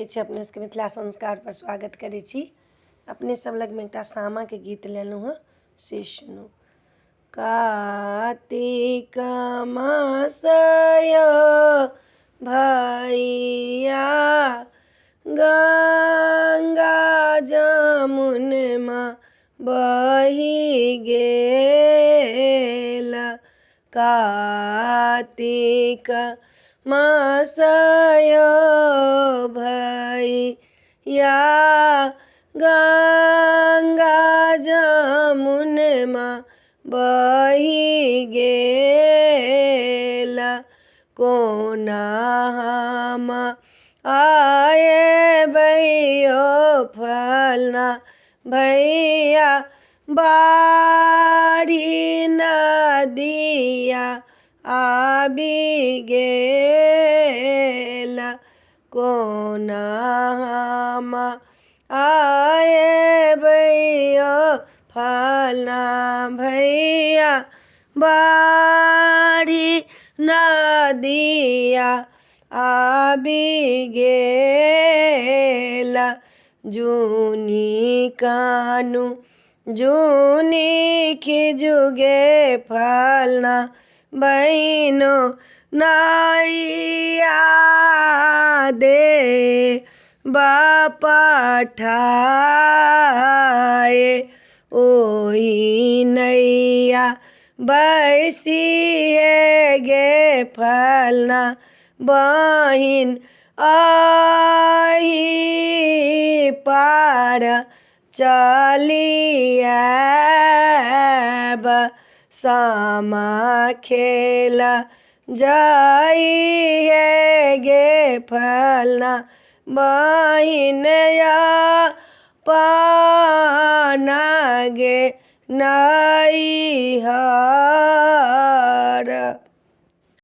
छी अपने सबके मिथिला संस्कार पर स्वागत करै छी। अपने सब लगमे एकटा सामा के गीत लेलहुँ हँ, से सुनू। कार्तिक मासय भैया गंगा जमुनमा बहि गेल। कार्तिक मासय भैया गंगा जमुनमा बहि गेल। कोना हम आए भैयो फलना भैया बाढ़ी नदिया आबि गेल। कोना हम आए भैयो फलना भैया बाढ़ी नदिया आबि गेल। जूनी कानू जूनी खिजुगे फलना बहिनो नैया दे पठाए। ओही नैया बैसी है गे फलना बहिन आही पार चली आएब। सामा खेल जाई है गे फलना बहिन अपना गे नैहर।